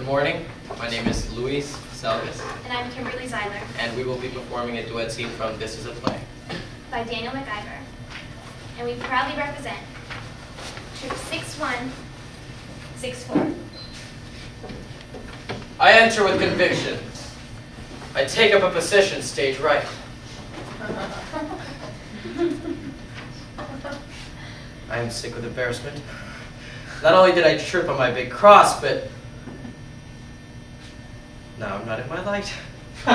Good morning. My name is Luis Selvis. And I'm Kimberly Zeiler. And we will be performing a duet scene from This Is a Play. By Daniel MacIvor. And we proudly represent Troop 6164. I enter with conviction. I take up a position stage right. I am sick with embarrassment. Not only did I trip on my big cross, but now I'm not in my light. I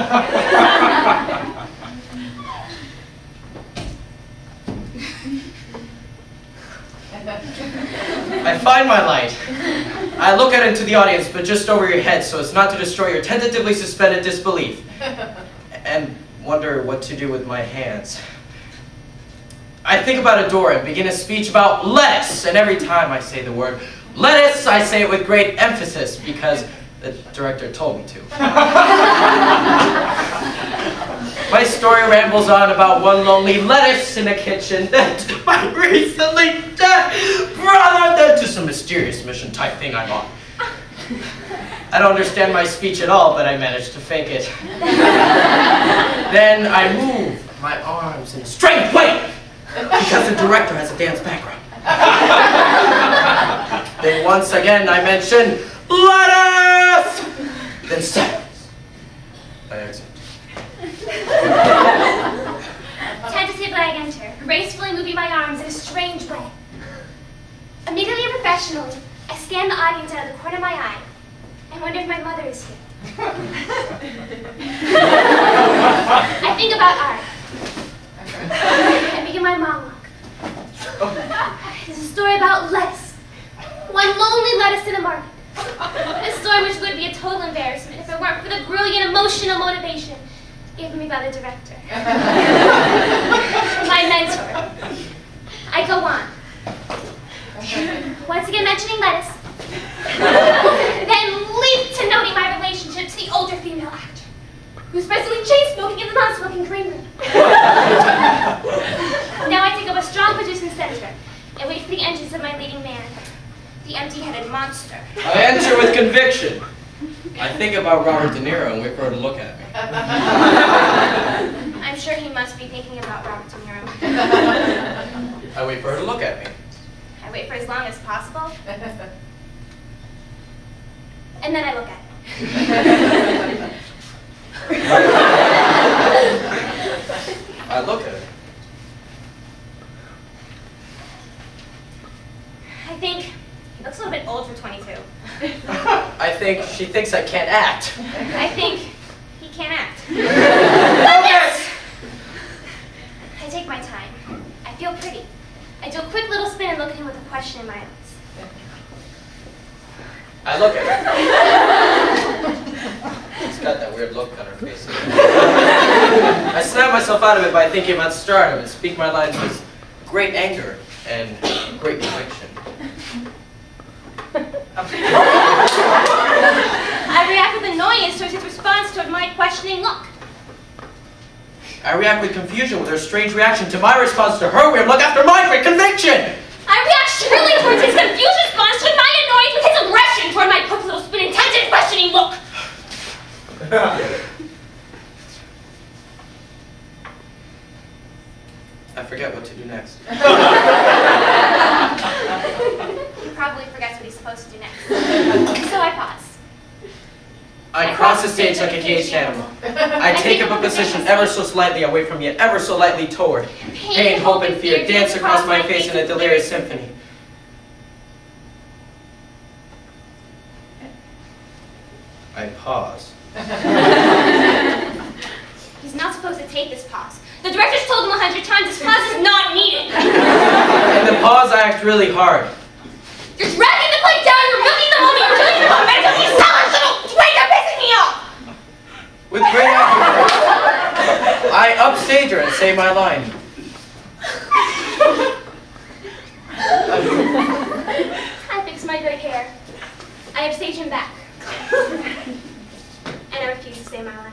find my light. I look out into the audience, but just over your head, so as not to destroy your tentatively suspended disbelief. And wonder what to do with my hands. I think about a door and begin a speech about lettuce, and every time I say the word lettuce, I say it with great emphasis because the director told me to. My story rambles on about one lonely lettuce in a kitchen that my recently dead brother did to some mysterious mission type thing I'm on. I don't understand my speech at all, but I managed to fake it. Then I move my arms in a strange way because the director has a dance background. Then once again I mention lettuce! Then silence. I exit. Tentatively I enter, gracefully moving my arms in a strange way. Immediately and professionally, I scan the audience out of the corner of my eye and wonder if my mother is here. I think about art. I begin my monologue. It's a story about lettuce. One lonely lettuce in the market. A story which would be a total embarrassment if it weren't for the brilliant emotional motivation given me by the director. My mentor. I go on. Once again mentioning lettuce. Then leap to noting my relationship to the older female actor, who's presently chain-smoking in the non-smoking green room. Now I take up a strong position center and wait for the entrance of my leading man, the empty-headed monster. I enter with conviction. I think about Robert De Niro and wait for her to look at me. I'm sure he must be thinking about Robert De Niro. I wait for her to look at me. I wait for as long as possible. And then I look at him. I look at her. I think he looks a little bit old for 22. I think she thinks I can't act. I think he can't act. Yes! I take my time. I feel pretty. I do a quick little spin and look at him with a question in my eyes. I look at her. She's got that weird look on her face. I snap myself out of it by thinking about stardom and speak my lines with great anger and great conviction. I react with annoyance towards his response toward my questioning look. I react with confusion with her strange reaction to my response to her weird look after my great conviction. I react surely towards his confused response to my annoyance with his aggression toward my quick little spin intensive questioning look. I forget what to do next. He probably forgets what he's supposed to do next. So I pause. I cross the stage like a caged animal. I take up a position ever so slightly away from yet ever so lightly toward. Pain, hope, and fear dance across my face in a delirious symphony. I pause. He's not supposed to take this pause. The director's told him 100 times this pause is not needed. In the pause, I act really hard. You're dragging the plate down, you're milking the moment, you're killing the momentum, you silence little twig, you're pissing me off! With great accuracy, I upstage her and say my line. I fix my gray hair. I upstage him back. And I refuse to say my line.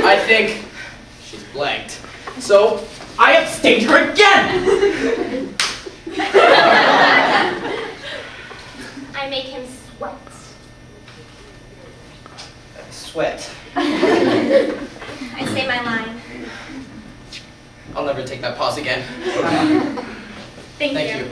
I think she's blanked. So I upstage her again! I make him sweat. sweat. I say my line. I'll never take that pause again. Thank Thank you. you.